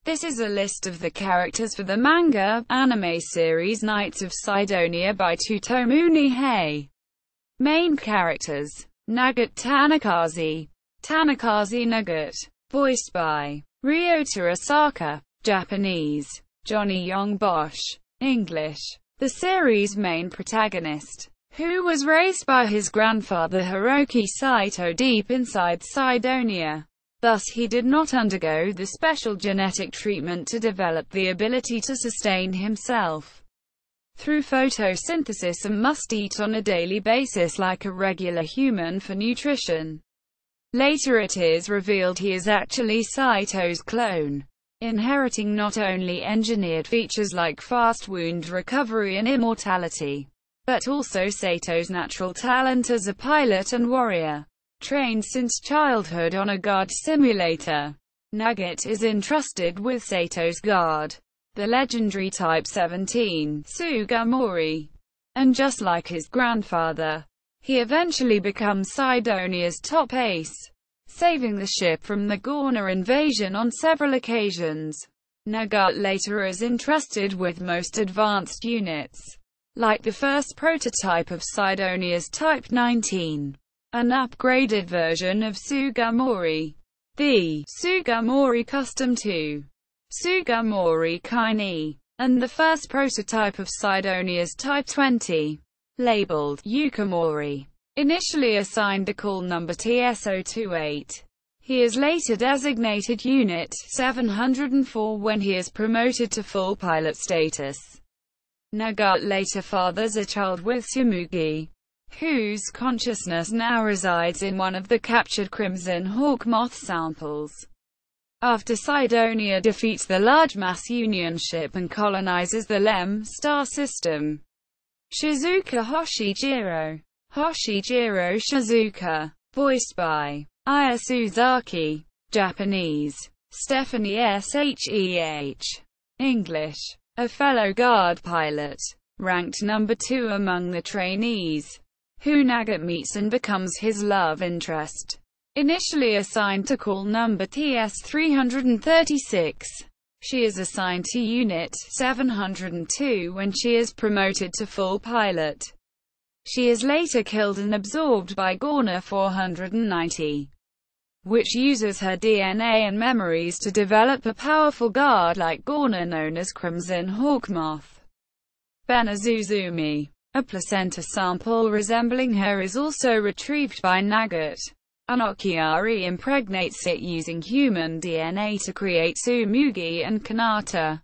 This is a list of the characters for the manga, anime series Knights of Sidonia by Tsutomu Nihei. Main characters: Nugget Tanakaze. Tanakaze Nugget. Voiced by Ryota Osaka. Japanese: Johnny Young Bosch. English: the series' main protagonist, who was raised by his grandfather Hiroki Saito deep inside Sidonia. Thus he did not undergo the special genetic treatment to develop the ability to sustain himself through photosynthesis and must eat on a daily basis like a regular human for nutrition. Later it is revealed he is actually Saito's clone, inheriting not only engineered features like fast wound recovery and immortality, but also Sato's natural talent as a pilot and warrior. Trained since childhood on a guard simulator, Nugget is entrusted with Sato's guard, the legendary Type 17 Sugimori. And just like his grandfather, he eventually becomes Sidonia's top ace, saving the ship from the Gorna invasion on several occasions. Nugget later is entrusted with most advanced units, like the first prototype of Sidonia's Type 19. An upgraded version of Sugimori, the Sugimori Custom 2, Sugimori Kaini, and the first prototype of Sidonia's Type 20, labeled Yukimori. Initially assigned the call number TS028, he is later designated Unit 704 when he is promoted to full pilot status. Nugget later fathers a child with Tsumugi, whose consciousness now resides in one of the captured Crimson Hawkmoth samples. After Sidonia defeats the large mass Union ship and colonizes the Lem star system, Shizuka Hoshi Jiro. Hoshi Jiro Shizuka. Voiced by Aya Suzaki. Japanese: Stephanie Sheh. English: a fellow guard pilot, ranked number 2 among the trainees, who Nugget meets and becomes his love interest. Initially assigned to call number TS-336, she is assigned to Unit 702 when she is promoted to full pilot. She is later killed and absorbed by Gorna 490, which uses her DNA and memories to develop a powerful guard like Gorna known as Crimson Hawkmoth. Benazuzumi. A placenta sample resembling her is also retrieved by Nugget. Anokiari impregnates it using human DNA to create Tsumugi and Kanata.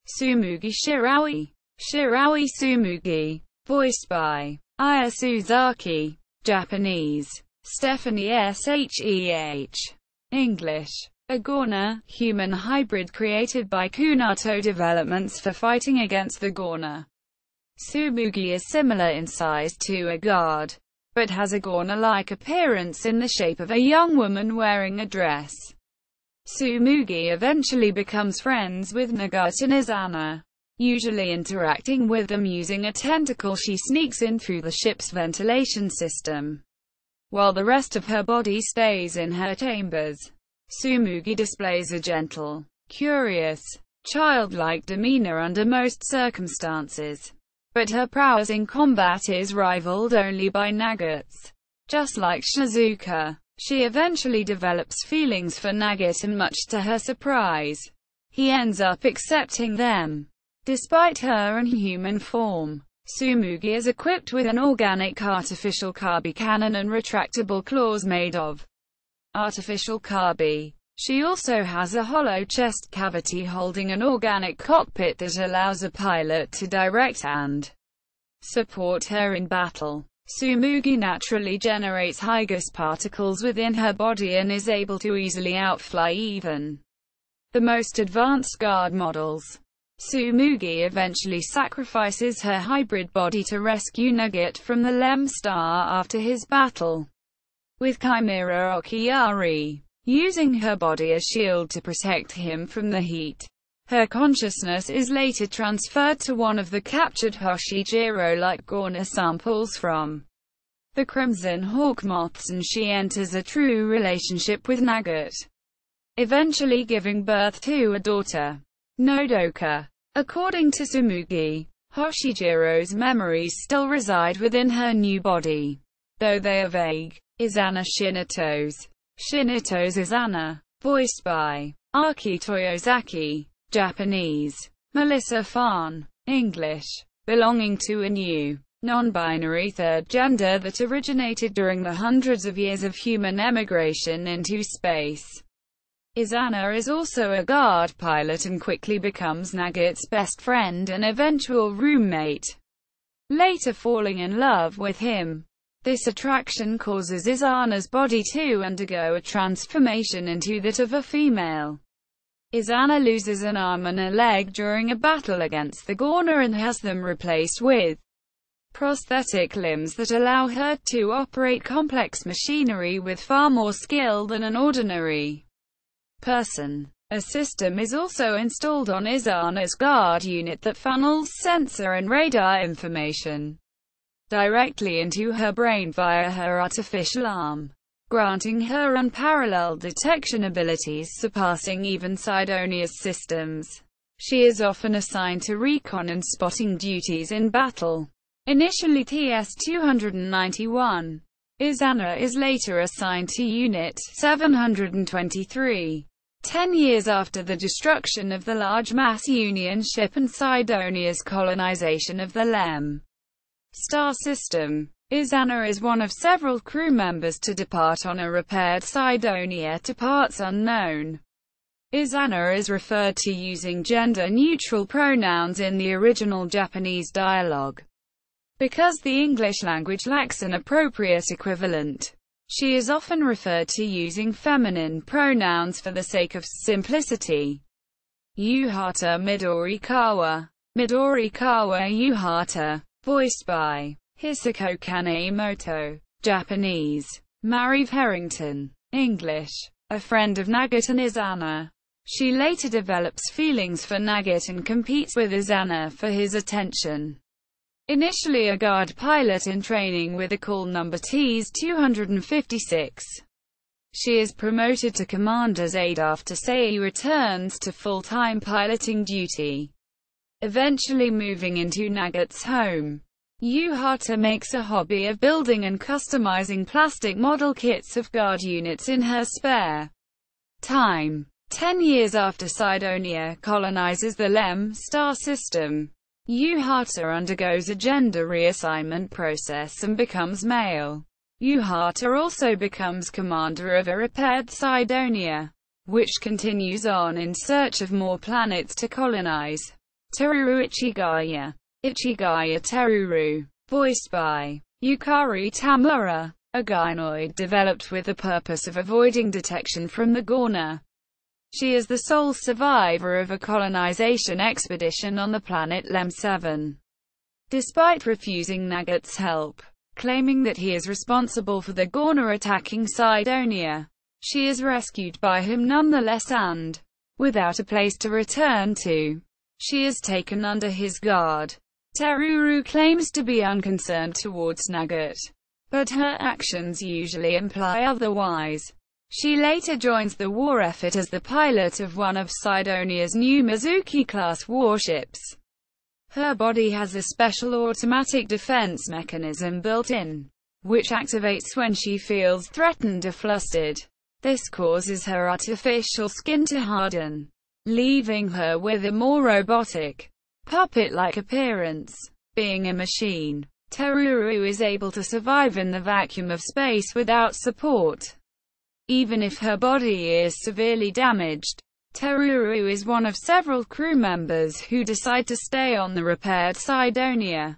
Tsumugi Shiraui. Shiraui Tsumugi. Voiced by Aya Suzaki. Japanese: Stephanie Sheh. English: a Gorna, human hybrid created by Kunato Developments for fighting against the Gorna. Tsumugi is similar in size to a guard, but has a Gorna-like appearance in the shape of a young woman wearing a dress. Tsumugi eventually becomes friends with Nugget and Izana, usually interacting with them using a tentacle. She sneaks in through the ship's ventilation system, while the rest of her body stays in her chambers. Tsumugi displays a gentle, curious, childlike demeanor under most circumstances, but her prowess in combat is rivaled only by Nugget's. Just like Shizuka, she eventually develops feelings for Nugget, and much to her surprise, he ends up accepting them. Despite her inhuman form, Tsumugi is equipped with an organic artificial Kabi cannon and retractable claws made of artificial Kabi. She also has a hollow chest cavity holding an organic cockpit that allows a pilot to direct and support her in battle. Tsumugi naturally generates high gas particles within her body and is able to easily outfly even the most advanced guard models. Tsumugi eventually sacrifices her hybrid body to rescue Nugget from the Lem star after his battle with Chimera Okiari, using her body as shield to protect him from the heat. Her consciousness is later transferred to one of the captured Hoshi Jiro-like Gorna samples from the Crimson Hawkmoths, and she enters a true relationship with Nugget. eventually giving birth to a daughter, Nodoka. According to Tsumugi, Hoshi Jiro's memories still reside within her new body, though they are vague. Izana Shinato's Izana, voiced by Aki Toyozaki, Japanese, Melissa Farn, English, belonging to a new, non-binary third gender that originated during the hundreds of years of human emigration into space. Izana is also a guard pilot and quickly becomes Nugget's best friend and eventual roommate, later falling in love with him. This attraction causes Izana's body to undergo a transformation into that of a female. Izana loses an arm and a leg during a battle against the Gorna and has them replaced with prosthetic limbs that allow her to operate complex machinery with far more skill than an ordinary person. A system is also installed on Izana's guard unit that funnels sensor and radar information directly into her brain via her artificial arm, granting her unparalleled detection abilities surpassing even Sidonia's systems. She is often assigned to recon and spotting duties in battle. Initially TS-291, Izana is later assigned to Unit 723. 10 years after the destruction of the large mass Union ship and Sidonia's colonization of the Lem star system, Izana is one of several crew members to depart on a repaired Sidonia to parts unknown. Izana is referred to using gender-neutral pronouns in the original Japanese dialogue. Because the English language lacks an appropriate equivalent, she is often referred to using feminine pronouns for the sake of simplicity. Yuhata Midorikawa Yuhata, voiced by Hisako Kanemoto, Japanese, Marie Harrington, English, a friend of Nugget and Izana. She later develops feelings for Nugget and competes with Izana for his attention. Initially a guard pilot in training with a call number TS-256. She is promoted to commander's aide after Sei returns to full-time piloting duty, eventually moving into Nugget's home. Yuhata makes a hobby of building and customizing plastic model kits of guard units in her spare time. 10 years after Sidonia colonizes the Lem star system, Yuhata undergoes a gender reassignment process and becomes male. Yuhata also becomes commander of a repaired Sidonia, which continues on in search of more planets to colonize. Teruru Ichigaya Teruru, voiced by Yukari Tamura, a gynoid developed with the purpose of avoiding detection from the Gorna. She is the sole survivor of a colonization expedition on the planet Lem 7. Despite refusing Nugget's help, claiming that he is responsible for the Gorna attacking Sidonia, she is rescued by him nonetheless and, without a place to return to, she is taken under his guard. Teruru claims to be unconcerned towards Nugget, but her actions usually imply otherwise. She later joins the war effort as the pilot of one of Sidonia's new Mizuki-class warships. Her body has a special automatic defense mechanism built in, which activates when she feels threatened or flustered. This causes her artificial skin to harden, leaving her with a more robotic, puppet-like appearance. Being a machine, Teruru is able to survive in the vacuum of space without support, even if her body is severely damaged. Teruru is one of several crew members who decide to stay on the repaired Sidonia,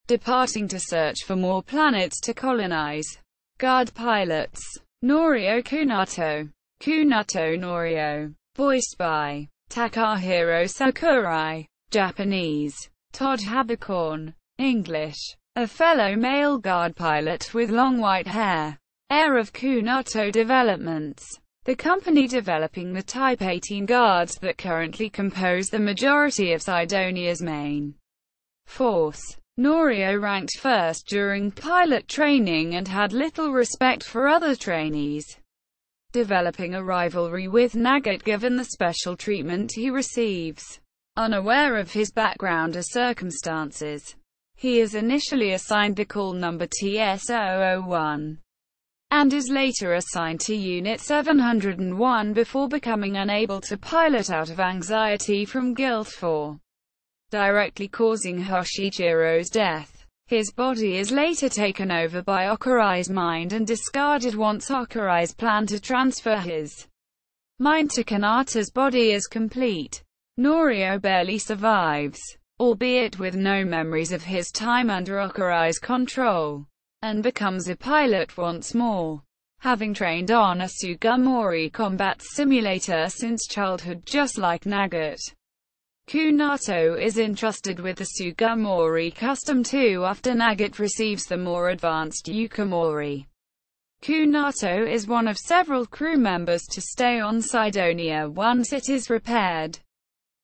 departing to search for more planets to colonize. Guard pilots: Norio Kunato Norio, voiced by Takahiro Sakurai, Japanese, Todd Habercorn, English, a fellow male guard pilot with long white hair. Heir of Kunato Developments, the company developing the Type 18 guards that currently compose the majority of Sidonia's main force. Norio ranked first during pilot training and had little respect for other trainees. developing a rivalry with Nugget given the special treatment he receives. Unaware of his background or circumstances, he is initially assigned the call number TS-001, and is later assigned to Unit 701 before becoming unable to pilot out of anxiety from guilt for directly causing Hoshi Jiro's death. His body is later taken over by Okurai's mind and discarded once Okurai's plan to transfer his mind to Kanata's body is complete. Norio barely survives, albeit with no memories of his time under Okurai's control, and becomes a pilot once more, having trained on a Sugimori combat simulator since childhood just like Nugget. Kunato is entrusted with the Sugimori Custom 2 after Nugget receives the more advanced Yukimori. Kunato is one of several crew members to stay on Sidonia once it is repaired.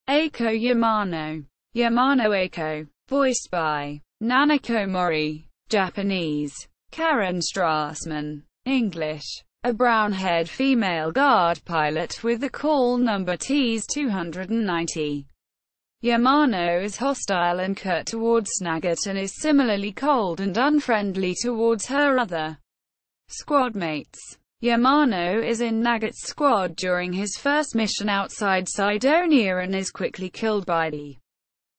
Aiko Yamano. Yamano Aiko. Voiced by Nanako Mori. Japanese. Karen Strassman. English. A brown-haired female guard pilot with the call number TS-290. Yamano is hostile and curt towards Nugget and is similarly cold and unfriendly towards her other squad mates. Yamano is in Nugget's squad during his first mission outside Sidonia and is quickly killed by the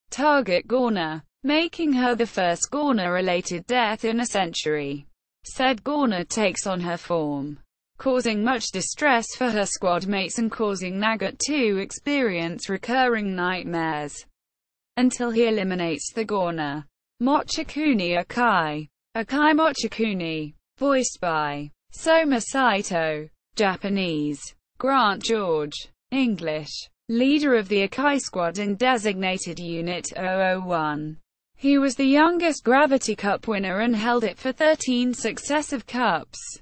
target Gorner, making her the first Gorner-related death in a century. Said Gorner takes on her form, causing much distress for her squad mates and causing Nugget to experience recurring nightmares, until he eliminates the Gorner. Mochikuni Akai. Akai Mochikuni. Voiced by Soma Saito. Japanese. Grant George. English. Leader of the Akai squad in designated Unit 001. He was the youngest Gravity Cup winner and held it for 13 successive cups.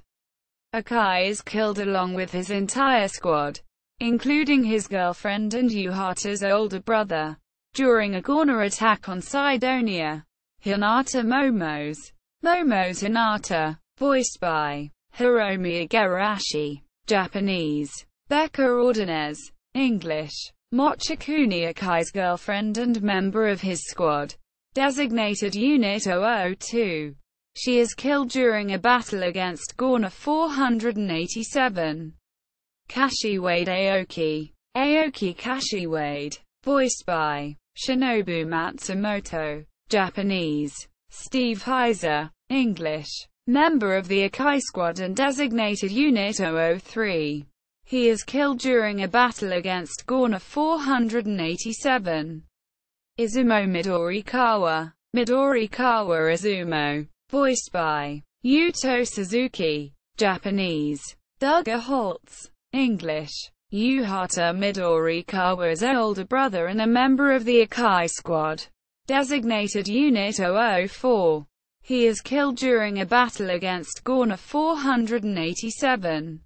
Akai is killed along with his entire squad, including his girlfriend and Yuhata's older brother, during a Gorner attack on Sidonia. Hinata Momos. Hinata. Voiced by Hiromi Igarashi. Japanese. Becca Ordonez. English. Mochikuni Akai's girlfriend and member of his squad. Designated Unit 002. She is killed during a battle against Gorner 487. Kashiwade Aoki. Aoki Kashiwade. Voiced by Shinobu Matsumoto. Japanese. Steve Heiser. English. Member of the Akai squad and designated Unit 003. He is killed during a battle against Gorner 487. Izumo Midorikawa. Midorikawa Izumo. Voiced by Yuto Suzuki. Japanese. Duggar Holtz. English. Yuhata Midorikawa's older brother and a member of the Akai squad. Designated Unit 004. He is killed during a battle against Gorner 487.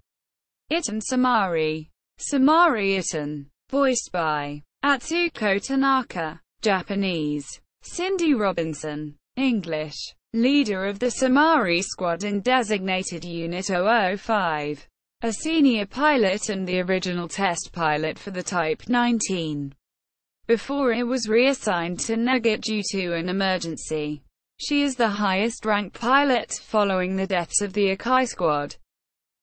Iten Sumari. Sumari Iten. Voiced by Atsuko Tanaka. Japanese. Cindy Robinson. English. Leader of the Sumari squad in designated Unit 005. A senior pilot and the original test pilot for the Type 19. Before it was reassigned to Nugget due to an emergency. She is the highest-ranked pilot, following the deaths of the Akai squad,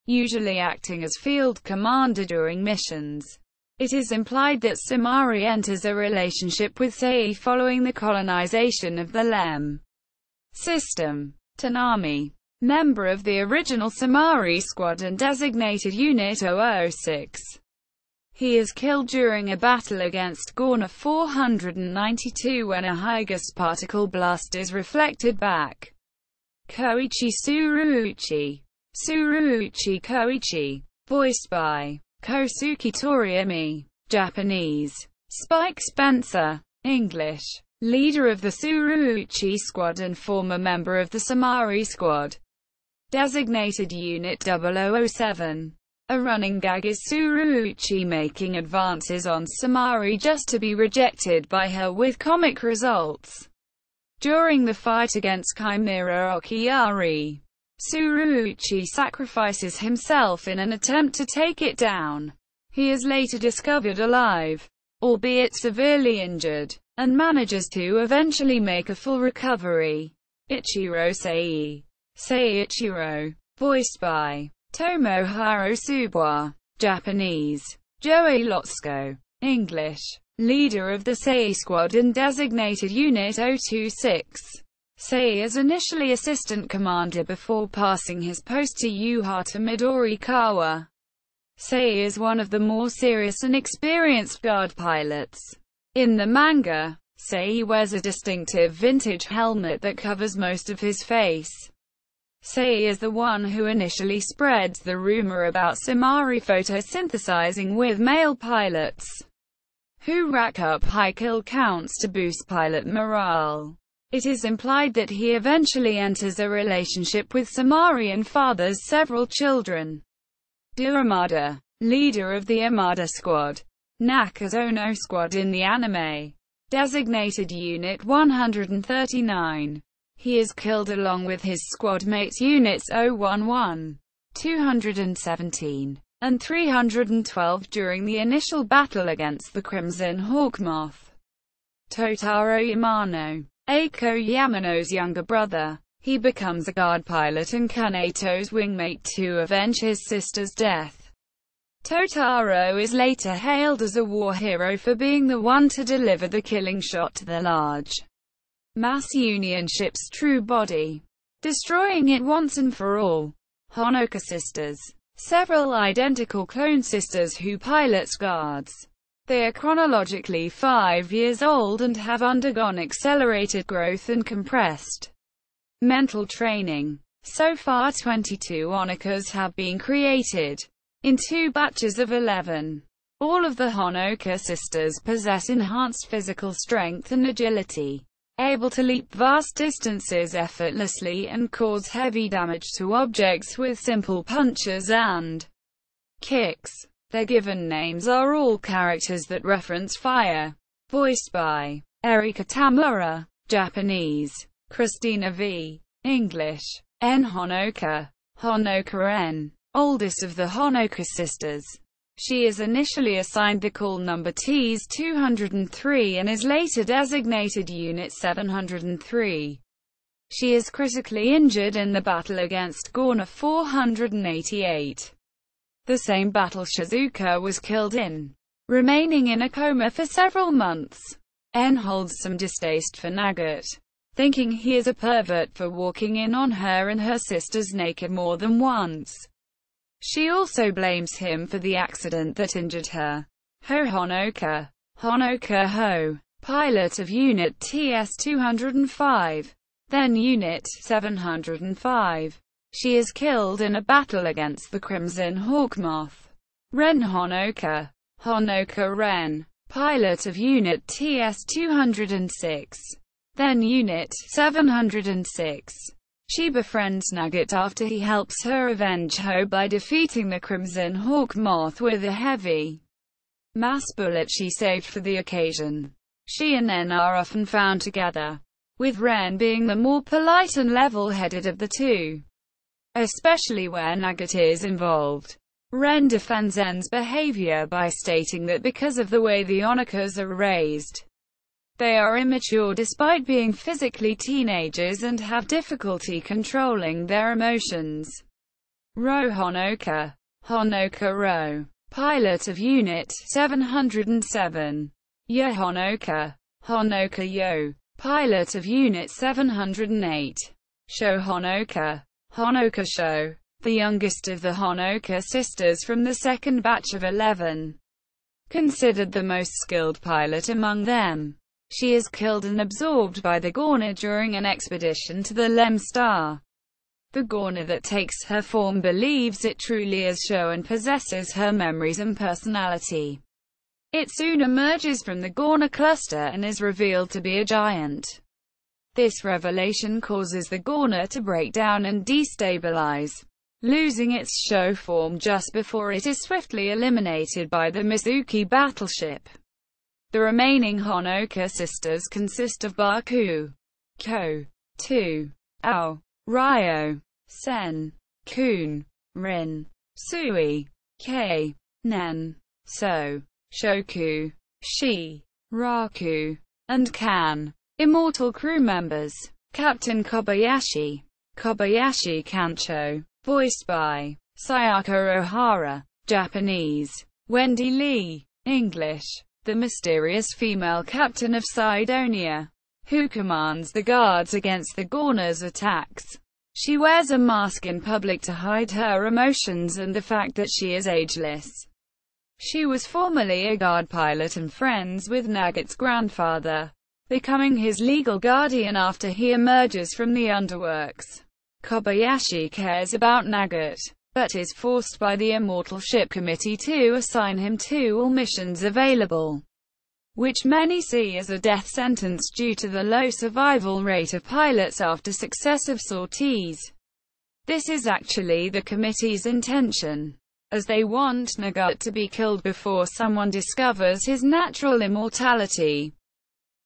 usually acting as field commander during missions. It is implied that Sumari enters a relationship with Sei following the colonization of the Lem system. Tanami. Member of the original Sumari squad and designated Unit 006. He is killed during a battle against Gorner 492 when a Hygas particle blast is reflected back. Koichi Tsuruuchi. Tsuruuchi Koichi. Voiced by Kosuke Toriyami. Japanese. Spike Spencer. English. Leader of the Tsuruuchi squad and former member of the Sumari squad. Designated Unit 0007. A running gag is Tsuruuchi making advances on Sumari just to be rejected by her with comic results. During the fight against Chimera Okiyari, Tsuruuchi sacrifices himself in an attempt to take it down. He is later discovered alive, albeit severely injured, and manages to eventually make a full recovery. Ichiro Sei. Ichiro. Voiced by Tomohiro Tsubois. Japanese. Joey Lotsko. English. Leader of the Sei Squad and designated Unit 026. Sei is initially assistant commander before passing his post to Yuhata Midorikawa. Sei is one of the more serious and experienced guard pilots. In the manga, Sei wears a distinctive vintage helmet that covers most of his face. Sei is the one who initially spreads the rumor about Sumari photosynthesizing with male pilots, who rack up high kill counts to boost pilot morale. It is implied that he eventually enters a relationship with Sumari and fathers several children. Armada. Leader of the Armada Squad. Nakazono Squad in the anime. Designated Unit 139. He is killed along with his squad mates Units 011, 217, and 312 during the initial battle against the Crimson Hawkmoth. Totoro Amano. Aiko Yamano's younger brother. He becomes a guard pilot and Kanato's wingmate to avenge his sister's death. Totoro is later hailed as a war hero for being the one to deliver the killing shot to the large mass Union ship's true body, destroying it once and for all. Honoka sisters. Several identical clone sisters who pilot guards. They are chronologically 5 years old and have undergone accelerated growth and compressed mental training. So far 22 Honokas have been created, in 2 batches of 11. All of the Honoka sisters possess enhanced physical strength and agility, able to leap vast distances effortlessly and cause heavy damage to objects with simple punches and kicks. Their given names are all characters that reference fire. Voiced by Erika Tamura. Japanese. Christina V. English. N. Honoka. Honoka N. Oldest of the Honoka sisters. She is initially assigned the call number Ts-203 and is later designated Unit 703. She is critically injured in the battle against Gorna 488. The same battle Shizuka was killed in, remaining in a coma for several months. N holds some distaste for Nugget, thinking he is a pervert for walking in on her and her sisters naked more than once. She also blames him for the accident that injured her. Honoka. Honoka Ho. Pilot of Unit TS-205, then Unit 705. She is killed in a battle against the Crimson Hawkmoth. Ren Honoka. Honoka Ren. Pilot of Unit TS-206, then Unit 706. She befriends Nugget after he helps her avenge Ho by defeating the Crimson Hawkmoth with a heavy mass bullet she saved for the occasion. She and Nen are often found together, with Ren being the more polite and level-headed of the two, especially where Nugget is involved. Ren defends Nen's behavior by stating that because of the way the Honokas are raised, they are immature despite being physically teenagers and have difficulty controlling their emotions. Roux Honoka. Honoka Roux. Pilot of Unit 707. Yo Honoka. Honoka Yo. Pilot of Unit 708. Sho Honoka. Honoka Sho. The youngest of the Honoka sisters from the second batch of 11. Considered the most skilled pilot among them. She is killed and absorbed by the Gorna during an expedition to the Lem Star. The Gorna that takes her form believes it truly is Sho and possesses her memories and personality. It soon emerges from the Gorna cluster and is revealed to be a giant. This revelation causes the Gorna to break down and destabilize, losing its Sho form just before it is swiftly eliminated by the Mizuki battleship. The remaining Honoka sisters consist of Baku, Ko, Tu, Ao, Ryo, Sen, Kun, Rin, Sui, Kei, Nen, So, Shoku, Shi, Raku, and Kan. Immortal crew members: Captain Kobayashi, Kobayashi Kancho, voiced by Sayaka Ohara, Japanese; Wendy Lee, English, the mysterious female captain of Sidonia, who commands the guards against the Gorna's attacks. She wears a mask in public to hide her emotions and the fact that she is ageless. She was formerly a guard pilot and friends with Nugget's grandfather, becoming his legal guardian after he emerges from the underworks. Kobayashi cares about Nugget, but is forced by the Immortal Ship Committee to assign him to all missions available, which many see as a death sentence due to the low survival rate of pilots after successive sorties. This is actually the committee's intention, as they want Nugget to be killed before someone discovers his natural immortality.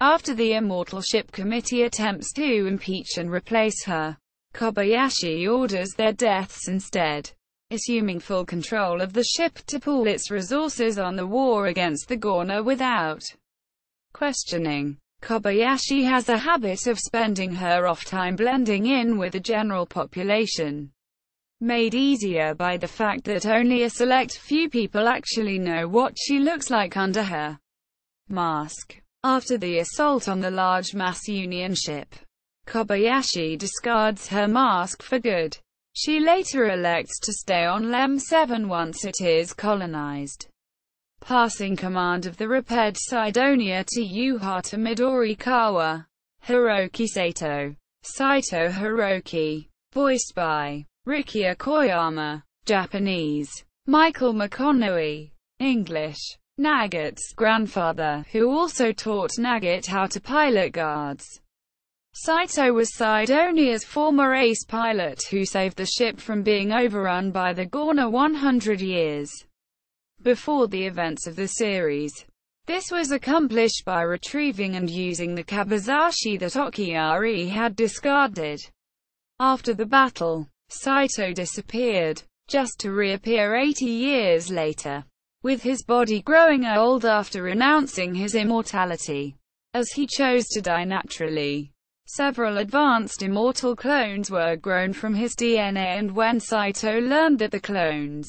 After the Immortal Ship Committee attempts to impeach and replace her, Kobayashi orders their deaths instead, assuming full control of the ship to pool its resources on the war against the Gorna without questioning. Kobayashi has a habit of spending her off time blending in with the general population, made easier by the fact that only a select few people actually know what she looks like under her mask. After the assault on the large mass Union ship, Kobayashi discards her mask for good. She later elects to stay on Lem 7 once it is colonized, passing command of the repaired Sidonia to Yuhata Midorikawa. Hiroki Sato, Saito Hiroki, voiced by Rikia Koyama, Japanese; Michael McConaughey, English, Nugget's grandfather, who also taught Nugget how to pilot guards. Saito was Sidonia's former ace pilot who saved the ship from being overrun by the Gorna 100 years before the events of the series. This was accomplished by retrieving and using the Kabazashi that Okiyari had discarded. After the battle, Saito disappeared, just to reappear 80 years later, with his body growing old after renouncing his immortality, as he chose to die naturally. Several advanced immortal clones were grown from his DNA, and when Saito learned that the clones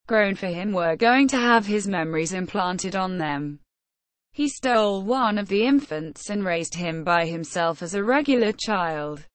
grown for him were going to have his memories implanted on them, he stole one of the infants and raised him by himself as a regular child,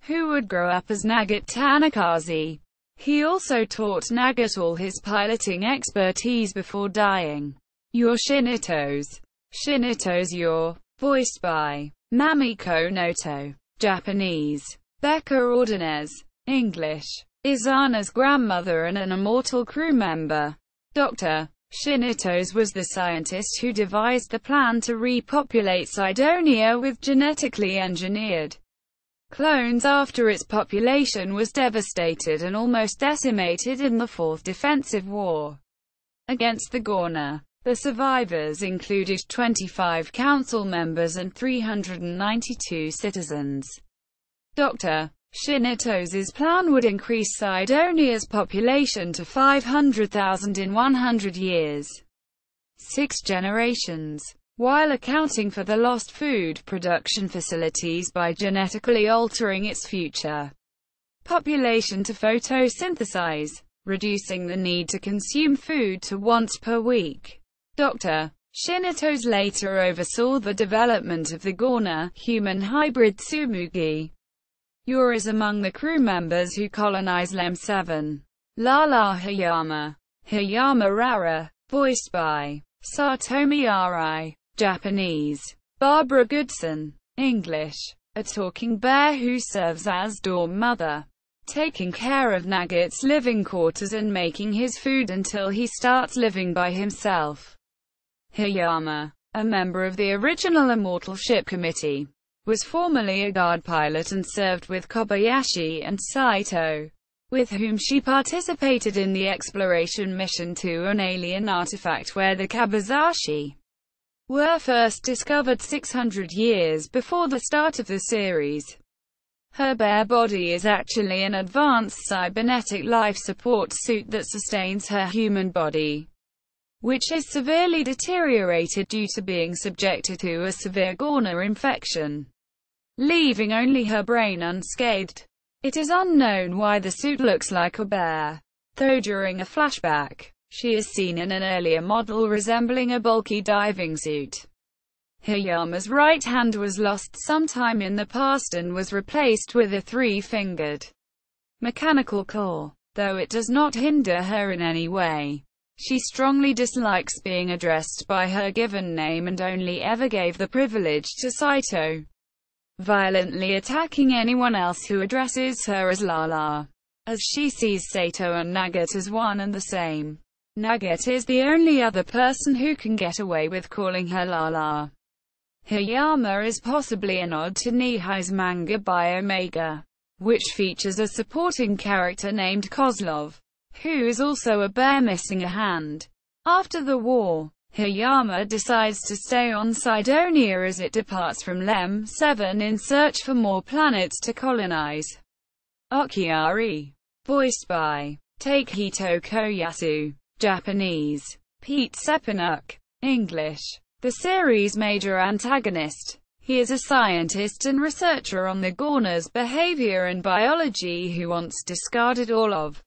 who would grow up as Nugget Tanakaze. He also taught Nugget all his piloting expertise before dying. Your Shinitos. Shinitos Your, voiced by Mamiko Noto, Japanese; Becca Ordonez, English, is Anna's grandmother and an immortal crew member. Dr. Shinitos was the scientist who devised the plan to repopulate Sidonia with genetically engineered clones after its population was devastated and almost decimated in the Fourth Defensive War against the Gorna. The survivors included 25 council members and 392 citizens. Dr. Shinitos's plan would increase Sidonia's population to 500,000 in 100 years, 6 generations, while accounting for the lost food production facilities by genetically altering its future population to photosynthesize, reducing the need to consume food to once per week. Dr. Shinitos later oversaw the development of the Gorna human hybrid Tsumugi. Yor is among the crew members who colonize Lem 7. Lala Hayama. Hayama Rara, voiced by Satomi Arai, Japanese; Barbara Goodson, English, a talking bear who serves as dorm mother, taking care of Nugget's living quarters and making his food until he starts living by himself. Hayama, a member of the original Immortal Ship Committee, was formerly a guard pilot and served with Kobayashi and Saito, with whom she participated in the exploration mission to an alien artifact where the Kabazashi were first discovered 600 years before the start of the series. Her bare body is actually an advanced cybernetic life support suit that sustains her human body, which is severely deteriorated due to being subjected to a severe gonorrhea infection, leaving only her brain unscathed. It is unknown why the suit looks like a bear, though during a flashback, she is seen in an earlier model resembling a bulky diving suit. Hayama's right hand was lost sometime in the past and was replaced with a three-fingered mechanical claw, though it does not hinder her in any way. She strongly dislikes being addressed by her given name and only ever gave the privilege to Saito, violently attacking anyone else who addresses her as Lala, as she sees Saito and Nugget as one and the same. Nugget is the only other person who can get away with calling her Lala. Hayama is possibly a nod to Nihei's manga by Omega, which features a supporting character named Kozlov, who is also a bear missing a hand. After the war, Hayama decides to stay on Sidonia as it departs from Lem 7 in search for more planets to colonize. Okiari. Voiced by Takehito Koyasu. Japanese. Pete Sepanuk. English. The series' major antagonist. He is a scientist and researcher on the gonorrhea's behavior and biology who wants discarded all of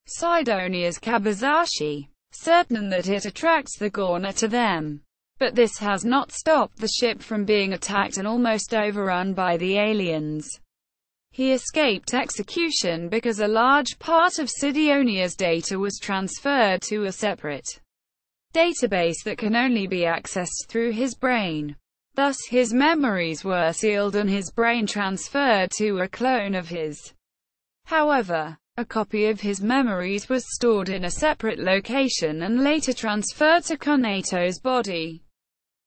Sidonia's Kobayashi, certain that it attracts the gonorrhea to them. But this has not stopped the ship from being attacked and almost overrun by the aliens. He escaped execution because a large part of Sidonia's data was transferred to a separate database that can only be accessed through his brain. Thus his memories were sealed and his brain transferred to a clone of his. However, a copy of his memories was stored in a separate location and later transferred to Kanato's body,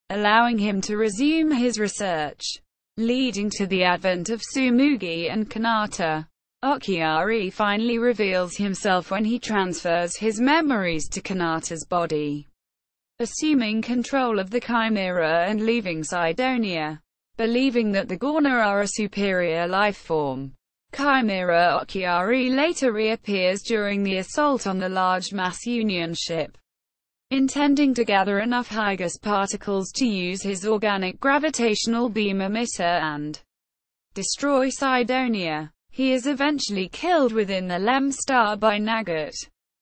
allowing him to resume his research, leading to the advent of Tsumugi and Kanata. Okiari finally reveals himself when he transfers his memories to Kanata's body, assuming control of the Chimera and leaving Sidonia. Believing that the gonorrhea are a superior life form, Chimera Okiari later reappears during the assault on the large mass Union ship, intending to gather enough high-gas particles to use his organic gravitational beam emitter and destroy Sidonia. He is eventually killed within the Lem star by Nugget.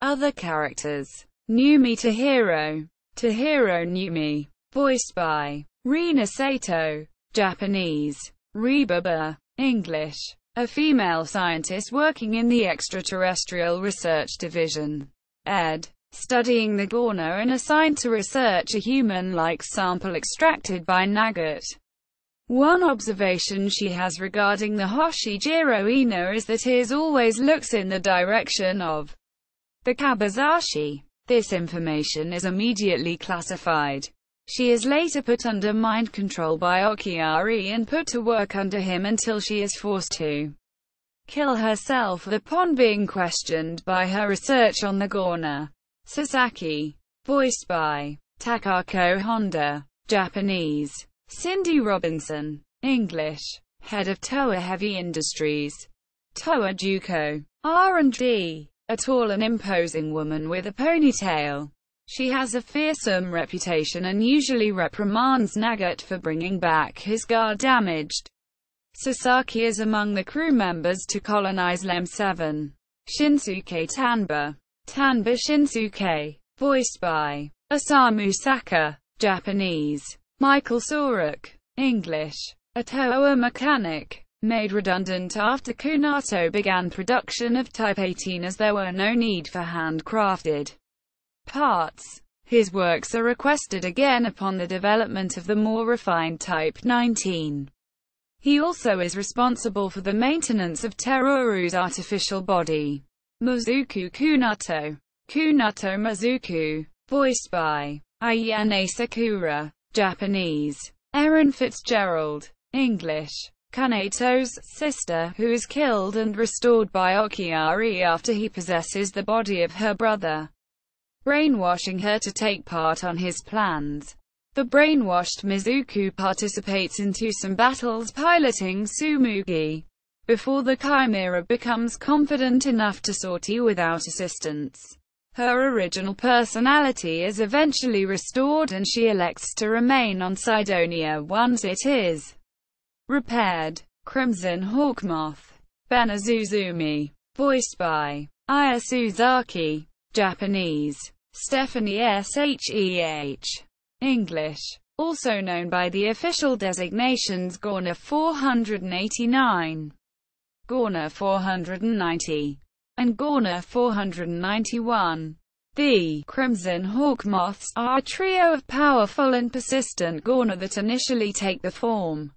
Other characters. Numi Tahiro. Tahiro Numi. Voiced by Rina Sato. Japanese. Ribaba. English. A female scientist working in the Extraterrestrial Research Division. Ed. Studying the gonorrhea and assigned to research a human-like sample extracted by Nugget. One observation she has regarding the Hoshi Jiro is that his always looks in the direction of the Kobayashi. This information is immediately classified. She is later put under mind control by Okiari and put to work under him until she is forced to kill herself upon being questioned by her research on the gonorrhea. Sasaki. Voiced by Takako Honda. Japanese. Cindy Robinson. English. Head of Toa Heavy Industries. Toa Juko. R&D. A tall and imposing woman with a ponytail. She has a fearsome reputation and usually reprimands Nugget for bringing back his guard damaged. Sasaki is among the crew members to colonize Lem 7. Shinsuke Tanba. Tanba Shinsuke. Voiced by Osamu Saka. Japanese. Michael Soruk. English. A Toa mechanic. Made redundant after Kunato began production of Type 18 as there were no need for handcrafted parts. His works are requested again upon the development of the more refined Type 19. He also is responsible for the maintenance of Teruru's artificial body. Mizuku Kunato. Kunato Mizuku. Voiced by Ayane Sakura. Japanese. Erin Fitzgerald. English. Kanato's sister, who is killed and restored by Okiari after he possesses the body of her brother, brainwashing her to take part on his plans. The brainwashed Mizuku participates in some battles piloting Tsumugi, before the Chimera becomes confident enough to sortie without assistance. Her original personality is eventually restored and she elects to remain on Sidonia once it is repaired. Crimson Hawkmoth. Benazuzumi. Voiced by Aya Suzaki. Japanese. Stephanie Sheh. English. Also known by the official designations Gorna 489, Gorna 490, and Gorna 491. The Crimson Hawkmoths are a trio of powerful and persistent Gorna that initially take the form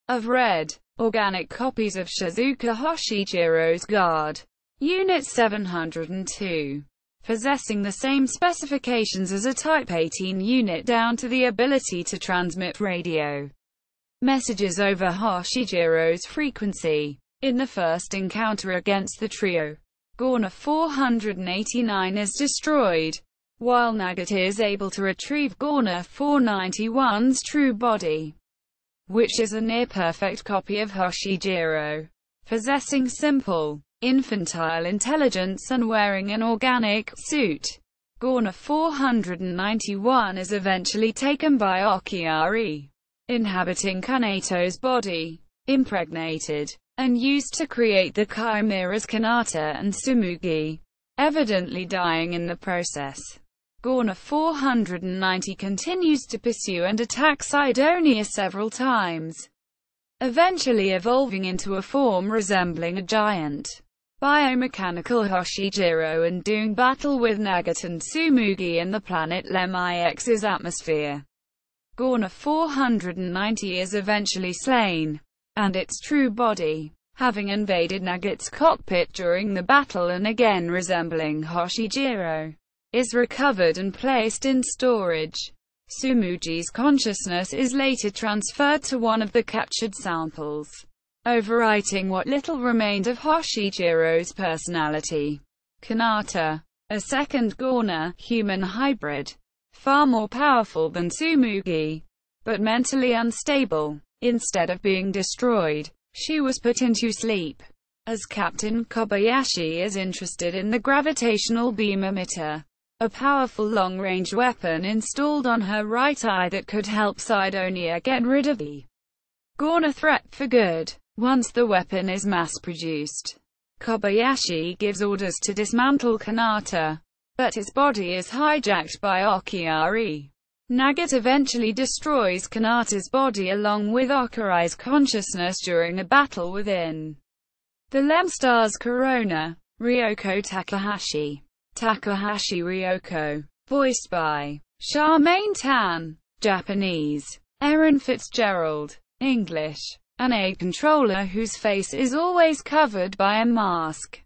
of red, organic copies of Shizuka Hoshi Jiro's guard. Unit 702. Possessing the same specifications as a Type 18 unit down to the ability to transmit radio messages over Hoshi Jiro's frequency. In the first encounter against the trio, Gorna 489 is destroyed, while Nugget is able to retrieve Gorna 491's true body, which is a near-perfect copy of Hoshi Jiro. Possessing simple, infantile intelligence and wearing an organic suit, Gorna 491 is eventually taken by Okiari, inhabiting Kanato's body, impregnated, and used to create the chimeras Kanata and Tsumugi, evidently dying in the process. Gorna 490 continues to pursue and attack Sidonia several times, eventually evolving into a form resembling a giant biomechanical Hoshi Jiro and doing battle with Nugget and Tsumugi in the planet Lemix's atmosphere. Gorna 490 is eventually slain, and its true body, having invaded Nugget's cockpit during the battle and again resembling Hoshi Jiro, is recovered and placed in storage. Tsumugi's consciousness is later transferred to one of the captured samples, overwriting what little remained of Hoshi Jiro's personality. Kanata, a second Gorna, human hybrid, far more powerful than Tsumugi, but mentally unstable. Instead of being destroyed, she was put into sleep. As Captain Kobayashi is interested in the gravitational beam emitter, a powerful long-range weapon installed on her right eye that could help Sidonia get rid of the Gorna threat for good. Once the weapon is mass-produced, Kobayashi gives orders to dismantle Kanata, but his body is hijacked by Okiari. Nugget eventually destroys Kanata's body along with Okari's consciousness during a battle within the Lemstar's Corona. Ryoko Takahashi. Takahashi Ryoko. Voiced by Charmaine Tan. Japanese. Erin Fitzgerald. English. An aid controller whose face is always covered by a mask.